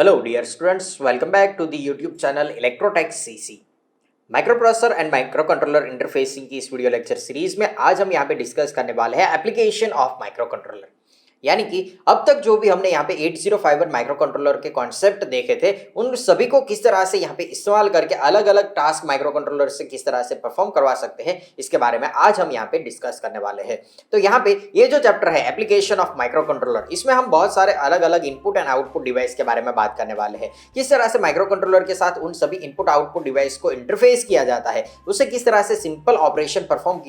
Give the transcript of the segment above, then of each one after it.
Hello dear students, welcome back to the YouTube channel Electrotech CC। Micro processor and micro controller interfacing की इस video lecture series में आज हम यहाँ पे डिस्कस करने वाले हैं एप्लीकेशन ऑफ माइक्रो कंट्रोलर। यानी कि अब तक जो भी हमने यहाँ पे 8051 माइक्रो कंट्रोलर के कॉन्सेप्ट देखे थे उन सभी को किस तरह से यहाँ पे इस्तेमाल करके अलग अलग टास्क माइक्रो कंट्रोलर से किस तरह से परफॉर्म करवा सकते हैं, इसके बारे में आज हम यहाँ पे डिस्कस करने वाले हैं। तो यहाँ पे ये जो चैप्टर है एप्लीकेशन ऑफ माइक्रो कंट्रोलर, इसमें हम बहुत सारे अलग अलग इनपुट एंड आउटपुट डिवाइस के बारे में बात करने वाले हैं। किस तरह से माइक्रो कंट्रोलर के साथ उन सभी इनपुट आउटपुट डिवाइस को इंटरफेस किया जाता है, उससे किस तरह से सिंपल ऑपरेशन परफॉर्म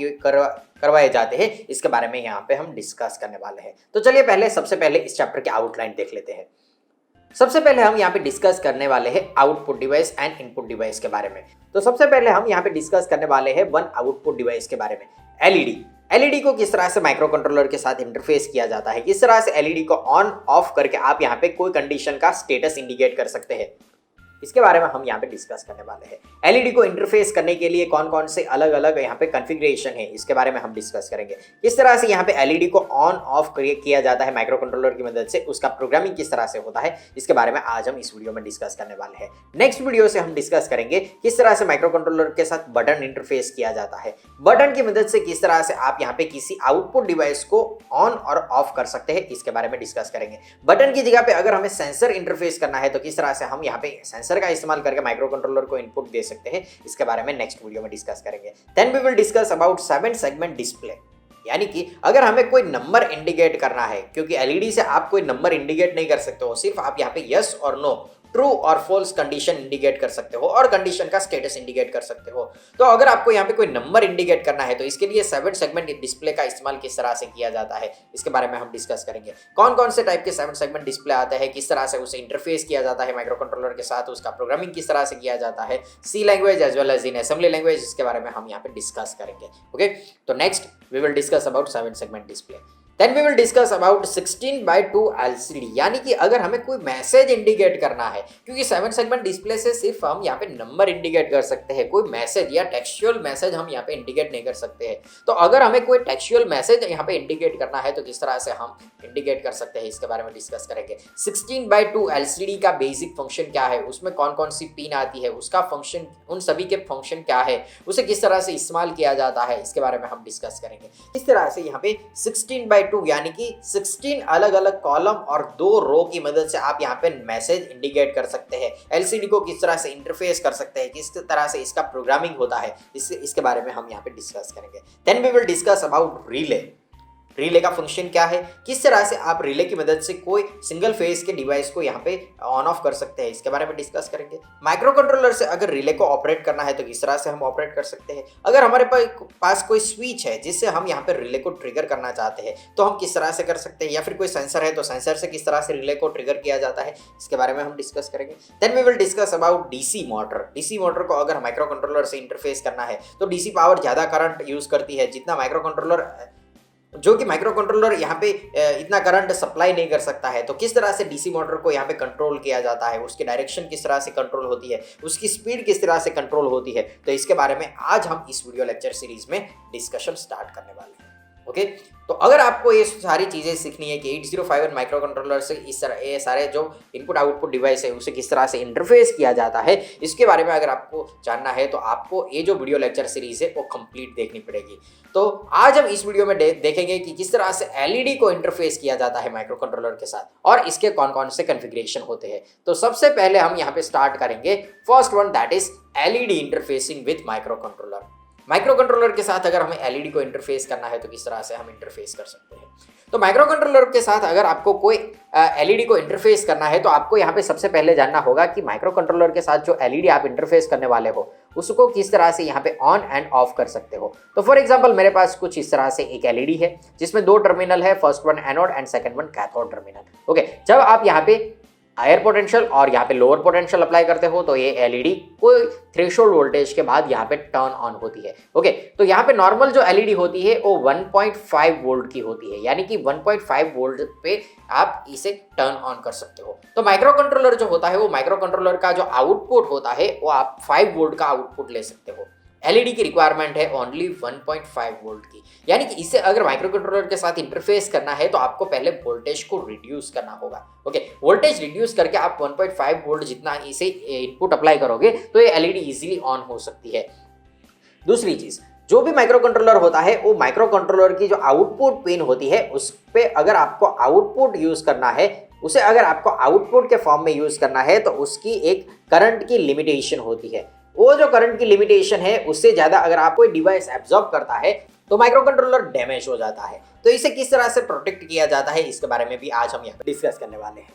करवाए जाते हैं, इसके बारे में यहाँ पे हम डिस्कस करने वाले हैं। तो चलिए सबसे पहले इस चैप्टर के आउटलाइन देख लेते हैं। सबसे पहले हम यहाँ पे डिस्कस करने वाले हैं output device and input device के बारे में। तो सबसे पहले हम यहाँ पे डिस्कस करने वाले हैं वन आउटपुट डिवाइस के बारे में, एलईडी को किस तरह से माइक्रो कंट्रोलर के साथ इंटरफेस किया जाता है, किस तरह से एलईडी को ऑन ऑफ करके आप यहाँ पे कोई कंडीशन का स्टेटस इंडिकेट कर सकते हैं, इसके बारे में हम यहाँ पे डिस्कस करने वाले हैं। एलईडी को इंटरफेस करने के लिए कौन कौन से अलग अलग यहाँ पे कॉन्फ़िगरेशन है, इसके बारे में हम डिस्कस करेंगे। किस तरह से यहाँ पे एलईडी को ऑन ऑफ किया जाता है माइक्रो कंट्रोलर की मदद से, उसका प्रोग्रामिंग किस तरह से होता है, इसके बारे में आज हम इस वीडियो में डिस्कस करने वाले हैं। नेक्स्ट वीडियो से हम डिस्कस करेंगे किस तरह से माइक्रो कंट्रोलर के साथ बटन इंटरफेस किया जाता है, बटन की मदद से किस तरह से आप यहाँ पे किसी आउटपुट डिवाइस को ऑन और ऑफ कर सकते हैं, इसके बारे में डिस्कस करेंगे। बटन की जगह पे अगर हमें सेंसर इंटरफेस करना है तो किस तरह से हम यहाँ पे सेंसर का इस्तेमाल करके माइक्रो कंट्रोलर को इनपुट दे सकते हैं, इसके बारे में नेक्स्ट वीडियो में डिस्कस करेंगे। Then we will discuss about 7 segment display. यानी कि अगर हमें कोई नंबर इंडिकेट करना है, क्योंकि एलईडी से आप कोई नंबर इंडिकेट नहीं कर सकते हो, सिर्फ आप यहाँ पे यस और नो, ट्रू और फॉल्स कंडीशन इंडिकेट कर सकते हो और कंडीशन का स्टेटस इंडिकेट कर सकते हो। तो अगर आपको यहाँ पे कोई नंबर इंडिकेट करना है तो इसके लिए 7 सेगमेंट डिस्प्ले का इस्तेमाल किस तरह से किया जाता है, इसके बारे में हम डिस्कस करेंगे। कौन कौन से टाइप के 7 सेगमेंट डिस्प्ले आते हैं, किस तरह से उसे इंटरफेस किया जाता है माइक्रो कंट्रोलर के साथ, उसका प्रोग्रामिंग किस तरह से किया जाता है, C language as well as in assembly language, इसके बारे में हम यहाँ पे डिस्कस करेंगे। ओके, तो next we will discuss about 7 segment display. Then we will discuss about 16:2 LCD। यानी कि अगर हमें कोई मैसेज इंडिकेट करना है, क्योंकि 7 सेगमेंट डिस्प्ले से सिर्फ हम यहाँ पे नंबर इंडिकेट कर सकते हैं, कोई मैसेज या टेक्सचुअल मैसेज हम यहाँ पे इंडिकेट नहीं कर सकते हैं। तो अगर हमें कोई टेक्सचुअल मैसेज यहाँ पे इंडिकेट करना है तो किस तरह से हम इंडिकेट कर सकते हैं, इसके बारे में डिस्कस करेंगे। 16:2 LCD का बेसिक फंक्शन क्या है, उसमें कौन कौन सी पिन आती है, उसका फंक्शन, उन सभी के फंक्शन क्या है, उसे किस तरह से इस्तेमाल किया जाता है, इसके बारे में हम डिस्कस करेंगे। इस तरह से यहाँ पे 16:2 यानी कि 16 अलग अलग कॉलम और 2 रो की मदद से आप यहाँ पे मैसेज इंडिकेट कर सकते हैं। एलसीडी को किस तरह से इंटरफेस कर सकते हैं, किस तरह से इसका प्रोग्रामिंग होता है, इसके बारे में हम यहाँ पे डिस्कस करेंगे। Then we will discuss about relay का फंक्शन क्या है, किस तरह से आप रिले की मदद से कोई सिंगल फेज के डिवाइस को यहाँ पे ऑन ऑफ कर सकते हैं, इसके बारे में डिस्कस करेंगे। माइक्रो कंट्रोलर से अगर रिले को ऑपरेट करना है तो किस तरह से हम ऑपरेट कर सकते हैं। अगर हमारे पास कोई स्विच है जिससे हम यहाँ पे रिले को ट्रिगर करना चाहते हैं तो हम किस तरह से कर सकते हैं, या फिर कोई सेंसर है तो सेंसर से किस तरह से रिले को ट्रिगर किया जाता है, इसके बारे में हम डिस्कस करेंगे। Then we will discuss about DC motor को अगर माइक्रो कंट्रोलर से इंटरफेस करना है तो डीसी पावर ज़्यादा करंट यूज करती है, जितना माइक्रो कंट्रोलर यहाँ पे इतना करंट सप्लाई नहीं कर सकता है। तो किस तरह से डीसी मोटर को यहाँ पे कंट्रोल किया जाता है, उसकी डायरेक्शन किस तरह से कंट्रोल होती है, उसकी स्पीड किस तरह से कंट्रोल होती है, तो इसके बारे में आज हम इस वीडियो लेक्चर सीरीज में डिस्कशन स्टार्ट करने वाले हैं। ओके, तो अगर आपको ये सारी चीज़ें सीखनी है कि 8051 माइक्रो कंट्रोलर से इस तरह ये सारे जो इनपुट आउटपुट डिवाइस है उसे किस तरह से इंटरफेस किया जाता है, इसके बारे में अगर आपको जानना है तो आपको ये जो वीडियो लेक्चर सीरीज है वो कंप्लीट देखनी पड़ेगी। तो आज हम इस वीडियो में देखेंगे कि किस तरह से एलईडी को इंटरफेस किया जाता है माइक्रो कंट्रोलर के साथ और इसके कौन कौन से कॉन्फ़िगरेशन होते हैं। तो सबसे पहले हम यहाँ पे स्टार्ट करेंगे first one, that is LED interfacing with micro controller. Micro controller के साथ अगर हमें एलईडी को इंटरफेस करना है तो किस तरह से हम इंटरफेस कर सकते हैं। तो माइक्रो कंट्रोलर के साथ अगर आपको कोई एलईडी को इंटरफेस करना है तो आपको यहाँ पे सबसे पहले जानना होगा कि माइक्रो कंट्रोलर के साथ जो एलईडी आप इंटरफेस करने वाले हो उसको किस तरह से यहाँ पे ऑन एंड ऑफ कर सकते हो। तो फॉर एग्जांपल मेरे पास कुछ इस तरह से एक एलईडी है जिसमें 2 टर्मिनल है, first one anode and second one cathode terminal. Okay, जब आप यहाँ पे हायर पोटेंशियल और यहाँ पे लोअर पोटेंशियल अप्लाई करते हो तो ये एलईडी कोई थ्रेशोल्ड वोल्टेज के बाद यहाँ पे टर्न ऑन होती है। ओके, तो यहाँ पे नॉर्मल जो एलईडी होती है वो 1.5 वोल्ट की होती है, यानी कि 1.5 वोल्ट पे आप इसे टर्न ऑन कर सकते हो। तो माइक्रो कंट्रोलर जो होता है वो माइक्रो कंट्रोलर का जो आउटपुट होता है वो आप 5 वोल्ट का आउटपुट ले सकते हो। एलईडी की रिक्वायरमेंट है ओनली 1.5 वोल्ट की, यानी कि इसे अगर माइक्रो कंट्रोलर के साथ इंटरफेस करना है तो आपको पहले वोल्टेज को रिड्यूस करना होगा। ओके, वोल्टेज रिड्यूस करके आप 1.5 वोल्ट जितना इसे इनपुट अप्लाई करोगे तो ये एलईडी इजीली ऑन हो सकती है। दूसरी चीज, जो भी माइक्रो कंट्रोलर होता है वो माइक्रो कंट्रोलर की जो आउटपुट पिन होती है उस पे अगर आपको आउटपुट यूज करना है, उसे अगर आपको आउटपुट के फॉर्म में यूज करना है तो उसकी एक करंट की लिमिटेशन होती है। वो जो करंट की लिमिटेशन है उससे ज्यादा अगर आप कोई डिवाइस एब्जॉर्ब करता है तो माइक्रो कंट्रोलर डैमेज हो जाता है। तो इसे किस तरह से प्रोटेक्ट किया जाता है इसके बारे में भी आज हम यहाँ पे डिस्कस करने वाले हैं।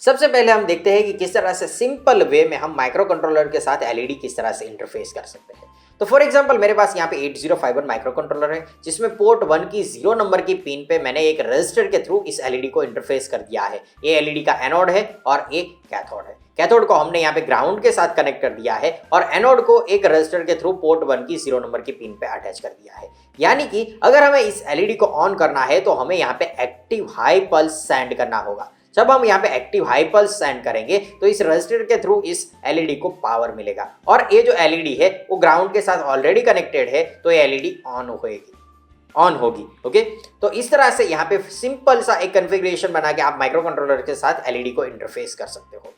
सबसे पहले हम देखते हैं कि किस तरह से सिंपल वे में हम माइक्रो कंट्रोलर के साथ एलईडी किस तरह से इंटरफेस कर सकते हैं। तो फॉर एग्जांपल मेरे पास यहाँ पे 8051 माइक्रो कंट्रोलर है जिसमें पोर्ट 1 की 0 नंबर की पिन पे मैंने एक रजिस्टर के थ्रू इस एलईडी को इंटरफेस कर दिया है। ये एलईडी का एनोड है और एक कैथोड है। कैथोड को हमने यहाँ पे ग्राउंड के साथ कनेक्ट कर दिया है और एनोड को एक रजिस्टर के थ्रू पोर्ट 1 की 0 नंबर की पिन पे अटैच कर दिया है। यानी कि अगर हमें इस एलईडी को ऑन करना है तो हमें यहाँ पे एक्टिव हाई पल्स सेंड करना होगा। जब हम यहाँ पे एक्टिव हाई पल्स सेंड करेंगे तो इस रजिस्टर के थ्रू इस एलईडी को पावर मिलेगा और ये जो एलईडी है वो ग्राउंड के साथ ऑलरेडी कनेक्टेड है तो ये एलईडी ऑन होगी। ओके, तो इस तरह से यहाँ पे सिंपल सा एक कॉन्फ़िगरेशन बना के आप माइक्रो कंट्रोलर के साथ एलईडी को इंटरफेस कर सकते हो।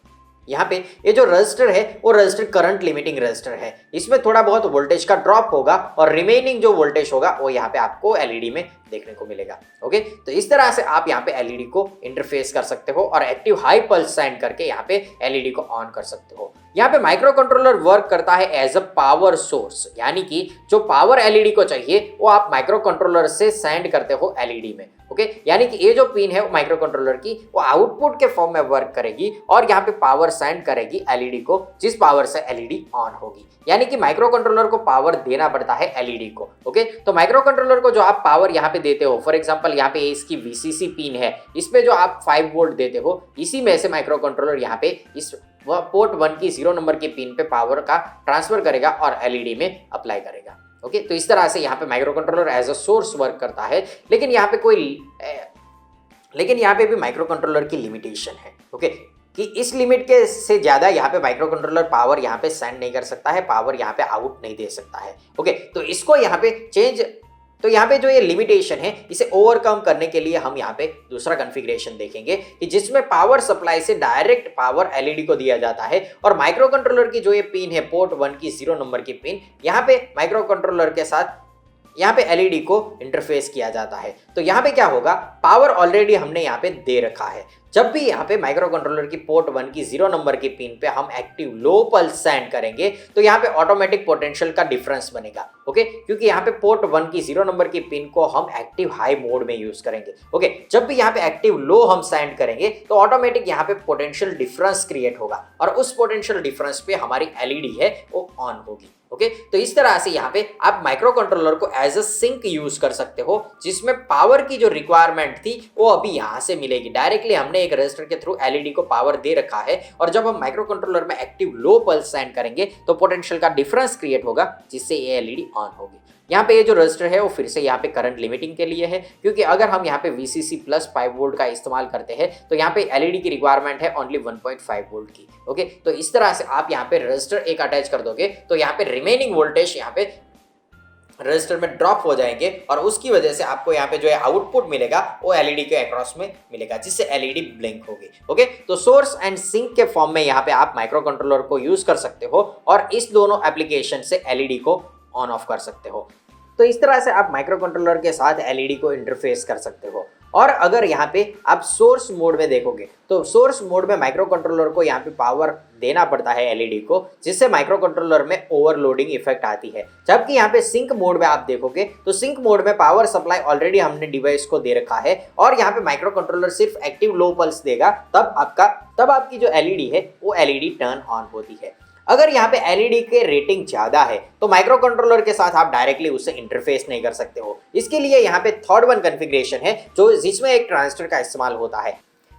यहाँ पे ये जो रजिस्टर है वो रजिस्टर करंट लिमिटिंग रजिस्टर है, इसमें थोड़ा बहुत वोल्टेज का ड्रॉप होगा और रिमेनिंग जो वोल्टेज होगा वो यहाँ पे आपको एलईडी में देखने को मिलेगा। ओके, तो इस तरह से आप यहाँ पे एलईडी को इंटरफेस कर सकते हो और एक्टिव हाई पल्स सेंड करके यहाँ पे एलईडी को ऑन कर सकते हो। यहाँ पे माइक्रो कंट्रोलर वर्क करता है एज अ पावर सोर्स, यानी कि जो पावर एलईडी को चाहिए वो आप माइक्रो कंट्रोलर से सेंड करते हो एलईडी में। ओके, यानी कि ये जो पिन है वो माइक्रो कंट्रोलर की वो आउटपुट के फॉर्म में वर्क करेगी और यहाँ पे पावर सेंड करेगी एलईडी को, जिस पावर से एलईडी ऑन होगी। यानी कि माइक्रो कंट्रोलर को पावर देना पड़ता है एलईडी को। ओके, तो माइक्रो कंट्रोलर को जो आप पावर यहाँ पे देते हो, फॉर एग्जांपल यहाँ पे इसकी वीसीसी पिन है, इस पे जो आप 5 वोल्ट देते हो, इसी में से माइक्रो कंट्रोलर यहाँ पे इस पोर्ट 1 की 0 नंबर की पिन पे पावर का ट्रांसफर करेगा और एलईडी में अप्लाई करेगा। ओके, तो इस तरह से यहाँ पे micro controller as a source work करता है। लेकिन यहाँ पे भी माइक्रो कंट्रोलर की लिमिटेशन है। ओके, कि इस लिमिट के से ज्यादा यहाँ पे माइक्रो कंट्रोलर पावर यहाँ पे सेंड नहीं कर सकता है, पावर यहाँ पे आउट नहीं दे सकता है। ओके, तो इसको यहाँ पे तो यहाँ पे जो ये लिमिटेशन है इसे ओवरकम करने के लिए हम यहाँ पे दूसरा कॉन्फ़िगरेशन देखेंगे कि जिसमें पावर सप्लाई से डायरेक्ट पावर एलईडी को दिया जाता है और माइक्रो कंट्रोलर की जो ये पिन है पोर्ट 1 की 0 नंबर की पिन, यहाँ पे माइक्रो कंट्रोलर के साथ यहाँ पे एलईडी को इंटरफेस किया जाता है। तो यहाँ पे क्या होगा, पावर ऑलरेडी हमने यहाँ पे दे रखा है। जब भी यहाँ पे माइक्रो कंट्रोलर की पोर्ट 1 की 0 नंबर की पिन पे हम एक्टिव लो पल्स सेंड करेंगे तो यहाँ पे ऑटोमेटिक पोटेंशियल का डिफरेंस बनेगा। ओके, क्योंकि यहाँ पे पोर्ट 1 की 0 नंबर की पिन को हम एक्टिव हाई मोड में यूज करेंगे। ओके, जब भी यहाँ पे एक्टिव लो हम सेंड करेंगे तो ऑटोमेटिक यहाँ पे पोटेंशियल डिफरेंस क्रिएट होगा और उस पोटेंशियल डिफरेंस पे हमारी एलईडी है वो ऑन होगी। ओके, तो इस तरह से यहाँ पे आप माइक्रो कंट्रोलर को एज अ सिंक यूज कर सकते हो, जिसमें पावर की जो रिक्वायरमेंट थी वो अभी यहाँ से मिलेगी। डायरेक्टली हमने एक रजिस्टर के थ्रू एलईडी को पावर दे रखा है और जब हम माइक्रो कंट्रोलर में एक्टिव लो पल्स सेंड करेंगे तो पोटेंशियल का डिफरेंस क्रिएट होगा जिससे ये एलईडी ऑन होगी। यहाँ पे ये जो रजिस्टर है वो फिर से यहाँ पे करंट लिमिटिंग के लिए है, क्योंकि अगर हम यहाँ पे VCC प्लस 5 वोल्ट का इस्तेमाल करते हैं तो यहाँ पे एलईडी की रिक्वायरमेंट है ओनली 1.5 वोल्ट की। ओके, तो इस तरह से आप यहाँ पे रजिस्टर एक अटैच कर दोगे तो यहाँ पे रिमेनिंग वोल्टेज यहाँ पे रजिस्टर में ड्रॉप हो जाएंगे और उसकी वजह से आपको यहाँ पे जो है आउटपुट मिलेगा वो एलईडी के अक्रॉस में मिलेगा, जिससे एलईडी ब्लिंक होगी। ओके, तो सोर्स एंड सिंक के फॉर्म में यहाँ पे आप माइक्रो कंट्रोलर को यूज कर सकते हो और इस दोनों एप्लीकेशन से एलईडी को ऑन ऑफ कर सकते हो। तो इस तरह से आप माइक्रो कंट्रोलर के साथ एलईडी को इंटरफेस कर सकते हो। और अगर यहाँ पे आप सोर्स मोड में देखोगे तो सोर्स मोड में माइक्रो कंट्रोलर को यहाँ पे पावर देना पड़ता है एलईडी को, जिससे माइक्रो कंट्रोलर में ओवरलोडिंग इफेक्ट आती है। जबकि यहाँ पे सिंक मोड में आप देखोगे तो सिंक मोड में पावर सप्लाई ऑलरेडी हमने डिवाइस को दे रखा है और यहाँ पे माइक्रो कंट्रोलर सिर्फ एक्टिव लो पल्स देगा, तब आपकी जो एलईडी है वो एलईडी टर्न ऑन होती है। अगर यहाँ पे एलईडी के रेटिंग ज्यादा है तो माइक्रो कंट्रोलर के साथ आप डायरेक्टली उससे इंटरफेस नहीं कर सकते हो। इसके लिए यहाँ पे थर्ड वन कॉन्फ़िगरेशन है जिसमें एक ट्रांजिस्टर का इस्तेमाल होता है।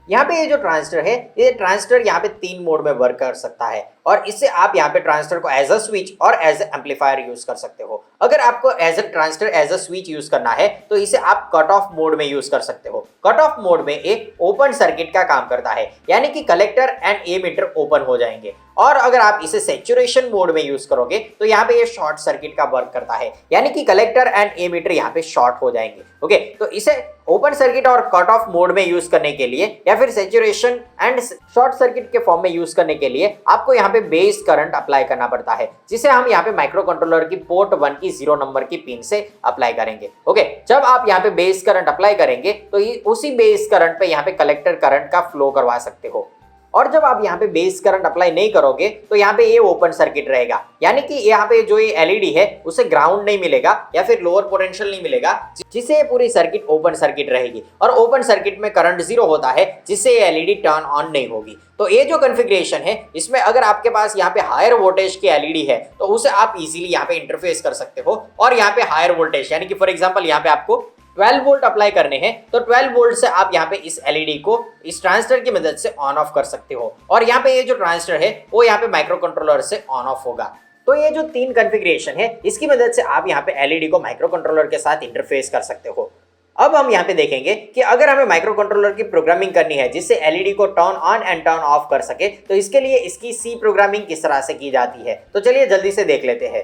यहाँ पे ये जो ट्रांजिस्टर है, ये ट्रांजिस्टर यहाँ पे 3 मोड में वर्क कर सकता है। और इससे आप यहाँ पे ट्रांजिस्टर को एज अ स्विच और एज अ एम्पलीफायर यूज कर सकते हो। अगर आपको as a transistor as a switch use करना है तो इसे आप कट ऑफ मोड में यूज कर सकते हो। कट ऑफ मोड में एक ओपन सर्किट का काम करता है, यानी कि कलेक्टर एंड एमिटर ओपन हो जाएंगे। और अगर आप इसे सैचुरेशन मोड में यूज करोगे तो यहाँ पे ये शॉर्ट सर्किट का वर्क करता है, यानी कि कलेक्टर एंड एमिटर यहाँ पे शॉर्ट हो जाएंगे। ओके, तो इसे ओपन सर्किट और कट ऑफ मोड में यूज करने के लिए या फिर सैचुरेशन एंड शॉर्ट सर्किट के फॉर्म में यूज करने के लिए आपको यहाँ पे बेस करंट अप्लाई करना पड़ता है, जिसे हम यहाँ पे माइक्रो कंट्रोलर की पोर्ट 1 की 0 नंबर की पिन से अप्लाई करेंगे। ओके, जब आप यहाँ पे बेस करंट अप्लाई करेंगे तो उसी बेस करंट पे यहाँ पे कलेक्टर करंट का फ्लो करवा सकते हो। और जब आप यहाँ पे बेस करंट अप्लाई नहीं करोगे तो यहाँ पे ये ओपन सर्किट रहेगा, यानी कि यहाँ पे जो ये एलईडी है उसे ग्राउंड नहीं मिलेगा या फिर लोअर पोटेंशियल नहीं मिलेगा, जिससे ये पूरी सर्किट ओपन सर्किट रहेगी। और ओपन सर्किट में करंट 0 होता है, जिससे ये एलईडी टर्न ऑन नहीं होगी। तो ये जो कॉन्फ़िगरेशन है, इसमें अगर आपके पास यहाँ पे हायर वोल्टेज की एलईडी है तो उसे आप इजीली यहाँ पे इंटरफेस कर सकते हो। और यहाँ पे हायर वोल्टेज यानी कि फॉर एग्जांपल यहाँ पे आपको 12 वोल्ट अप्लाई करने हैं तो 12 वोल्ट से आप यहाँ पे इस एलईडी को इस ट्रांजिस्टर की मदद से ऑन ऑफ कर सकते हो। और यहाँ पे ये जो ट्रांजिस्टर है वो यहाँ पे माइक्रो कंट्रोलर से ऑन ऑफ होगा। तो ये जो 3 कॉन्फ़िगरेशन है, इसकी मदद से आप यहाँ पे एलईडी को माइक्रो कंट्रोलर के साथ इंटरफेस कर सकते हो। अब हम यहाँ पे देखेंगे कि अगर हमें माइक्रो कंट्रोलर की प्रोग्रामिंग करनी है जिससे एलईडी को turn on and turn off कर सके, तो इसके लिए इसकी सी प्रोग्रामिंग किस तरह से की जाती है। तो चलिए जल्दी से देख लेते हैं।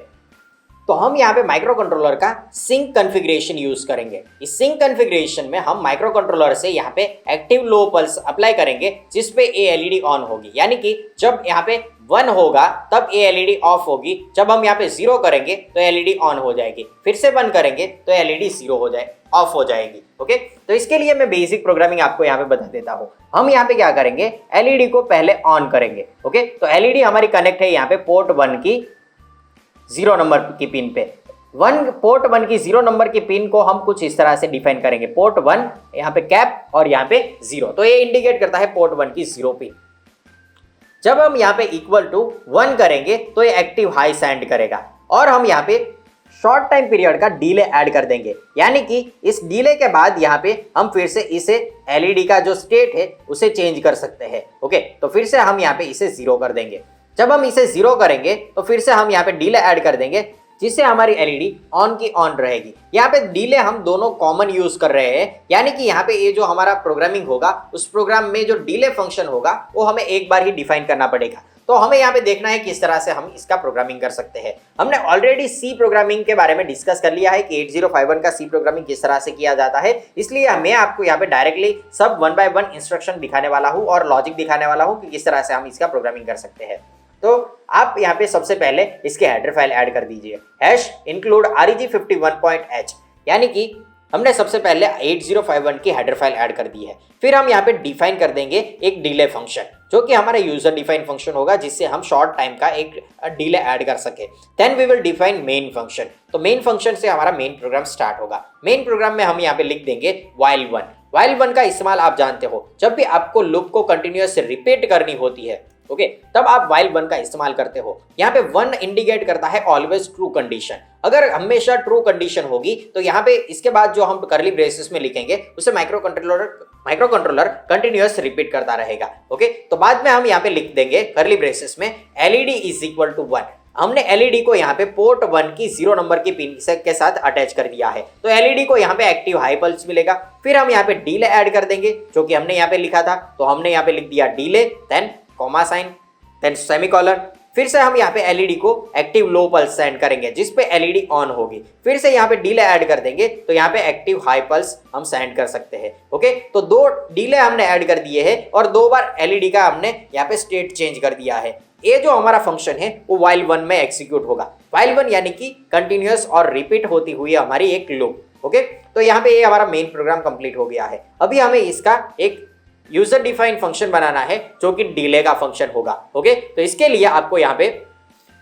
तो हम यहाँ पे माइक्रो कंट्रोलर का सिंक कॉन्फ़िगरेशन यूज करेंगे। इस सिंक कॉन्फ़िगरेशन में हम माइक्रो कंट्रोलर से यहाँ पे एक्टिव लो पल्स अप्लाई करेंगे, जिस पे ये एलईडी ऑन होगी, यानी कि जब यहाँ पे 1 होगा तब ये एलईडी ऑफ होगी। जब हम यहाँ पे 0 करेंगे तो एलईडी ऑन हो जाएगी, फिर से 1 करेंगे तो एलईडी 0 हो जाए ऑफ हो जाएगी। ओके, तो इसके लिए मैं बेसिक प्रोग्रामिंग आपको यहाँ पे बता देता हूँ। हम यहाँ पे क्या करेंगे, एलईडी को पहले ऑन करेंगे। ओके, तो एलईडी हमारी कनेक्ट है यहाँ पे पोर्ट 1 की 0 नंबर की पिन पे। पोर्ट 1 की 0 नंबर की पिन को हम कुछ इस तरह से डिफाइन करेंगे, पोर्ट 1 यहाँ पे कैप और यहाँ पे 0, तो ये इंडिकेट करता है पोर्ट 1 की 0 पिन। जब हम यहाँ पे इक्वल टू 1 करेंगे तो ये एक्टिव हाई सेंड करेगा और हम यहाँ पे शॉर्ट टाइम पीरियड का डिले ऐड कर देंगे, यानी कि इस डिले के बाद यहाँ पे हम फिर से इसे एलईडी का जो स्टेट है उसे चेंज कर सकते हैं। ओके, तो फिर से हम यहाँ पे इसे 0 कर देंगे। जब हम इसे 0 करेंगे तो फिर से हम यहाँ पे डिले ऐड कर देंगे, जिससे हमारी एलईडी ऑन की ऑन रहेगी। यहाँ पे डिले हम दोनों कॉमन यूज कर रहे हैं, यानी कि यहाँ पे ये जो हमारा प्रोग्रामिंग होगा उस प्रोग्राम में जो डिले फंक्शन होगा वो हमें एक बार ही डिफाइन करना पड़ेगा। तो हमें यहाँ पे देखना है किस तरह से हम इसका प्रोग्रामिंग कर सकते हैं। हमने ऑलरेडी सी प्रोग्रामिंग के बारे में डिस्कस कर लिया है कि 8051 का सी प्रोग्रामिंग किस तरह से किया जाता है, इसलिए मैं आपको यहाँ पे डायरेक्टली सब 1 बाय 1 इंस्ट्रक्शन दिखाने वाला हूँ और लॉजिक दिखाने वाला हूँ कि किस तरह से हम इसका प्रोग्रामिंग कर सकते हैं। तो आप यहाँ पे सबसे पहले इसके हेडर फाइल ऐड कर दीजिए, हैश इंक्लूड reg51.h, यानी कि हमने सबसे पहले 8051 की हेडर फाइल ऐड कर दी है। फिर हम यहाँ पे डिफाइन कर देंगे एक डिले फंक्शन, जो कि हमारा यूजर डिफाइन फंक्शन होगा, जिससे हम शॉर्ट टाइम का एक डिले ऐड कर सके। Then we will define main function. तो मेन फंक्शन से हमारा मेन प्रोग्राम स्टार्ट होगा। मेन प्रोग्राम में हम यहाँ पे लिख देंगे while 1 का इस्तेमाल आप जानते हो, जब भी आपको लूप को कंटिन्यूअस रिपीट करनी होती है, ओके, तब आप while 1 का इस्तेमाल करते हो। यहाँ पे 1 इंडिकेट करता है ऑलवेज ट्रू कंडीशन। अगर हमेशा ट्रू कंडीशन होगी तो यहाँ पे इसके बाद जो हम करली ब्रेसेस में लिखेंगे उसे माइक्रो कंट्रोलर कंटिन्यूअस रिपीट करता रहेगा। ओके, तो बाद में हम यहाँ पे लिख देंगे करली ब्रेसेस में एलईडी इज इक्वल टू 1। हमने एलईडी को यहाँ पे पोर्ट 1 की 0 नंबर की पिन के साथ अटैच कर दिया है, तो एलईडी को यहाँ पे एक्टिव हाई पल्स मिलेगा। फिर हम यहाँ पे डिले ऐड कर देंगे, जो कि हमने यहाँ पे लिखा था, तो हमने यहाँ पे लिख दिया delay, then comma sign, then semicolon. फिर से हम यहाँ पे एलईडी को एक्टिव लो पल्स सेंड करेंगे, जिस पे एलईडी ऑन होगी। फिर से यहाँ पे डिले ऐड कर देंगे, तो यहाँ पे एक्टिव हाई पल्स हम सेंड कर सकते हैं। ओके, तो 2 डिले हमने ऐड कर दिए हैं और 2 बार एलईडी का हमने यहाँ पे स्टेट चेंज कर दिया है। ये जो हमारा फंक्शन है वो while 1 में एग्जीक्यूट होगा। while 1 यानी कि कंटिन्यूअस और रिपीट होती हुई हमारी एक लूप। ओके, तो यहाँ पे ये हमारा मेन प्रोग्राम कंप्लीट हो गया है। अभी हमें इसका एक यूजर डिफाइन फंक्शन बनाना है, जो कि डिले का फंक्शन होगा। ओके, तो इसके लिए आपको यहाँ पे,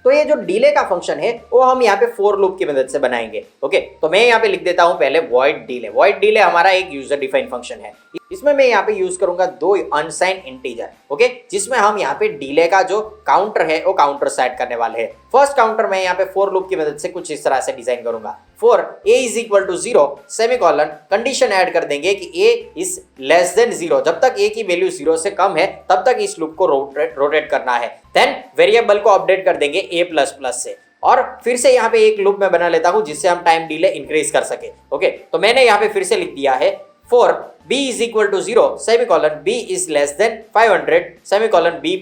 तो ये जो डिले का फंक्शन है वो हम यहाँ पे फॉर लूप की मदद से बनाएंगे। ओके, तो मैं यहाँ पे लिख देता हूँ पहले void delay। void delay हमारा एक यूजर डिफाइन फंक्शन है। इसमें मैं यहाँ पे यूज करूंगा दो अनसाइन इंटीजर, ओके, जिसमें हम यहाँ पे डिले का जो काउंटर है वो काउंटर सेट करने वाले हैं। फर्स्ट काउंटर मैं यहाँ पे फॉर लूप की मदद से कुछ इस तरह से डिजाइन करूंगा। For a is equal to 0 semicolon, condition add कर देंगे कि a इज लेस देन 0, जब तक a की वैल्यू 0 से कम है तब तक इस लूप को रोटेट करना है। देन वेरिएबल को अपडेट कर देंगे a++ से, और फिर से यहाँ पे एक लूप में बना लेता हूं जिससे हम टाइम डिले इंक्रीज कर सके। ओके, तो मैंने यहाँ पे फिर से लिख दिया है for b is equal to 0 semicolon b is less than 500 semicolon b++,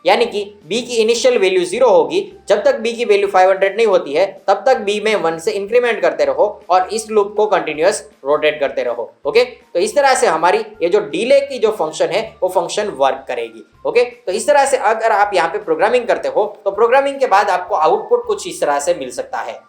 यानी कि b की इनिशियल वैल्यू 0 होगी, जब तक b की वैल्यू 500 नहीं होती है तब तक b में 1 से इंक्रीमेंट करते रहो और इस लूप को कंटिन्यूअस रोटेट करते रहो। ओके, तो इस तरह से हमारी ये जो डिले की जो फंक्शन है वो फंक्शन वर्क करेगी। ओके, तो इस तरह से अगर आप यहाँ पे प्रोग्रामिंग करते हो तो प्रोग्रामिंग के बाद आपको आउटपुट कुछ इस तरह से मिल सकता है।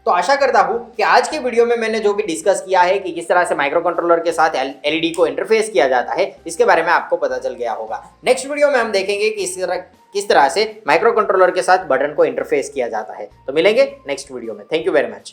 तो आशा करता हूं कि आज के वीडियो में मैंने जो भी डिस्कस किया है कि किस तरह से माइक्रो कंट्रोलर के साथ एलईडी को इंटरफेस किया जाता है, इसके बारे में आपको पता चल गया होगा। नेक्स्ट वीडियो में हम देखेंगे कि किस तरह से माइक्रो कंट्रोलर के साथ बटन को इंटरफेस किया जाता है। तो मिलेंगे नेक्स्ट वीडियो में। Thank you very much.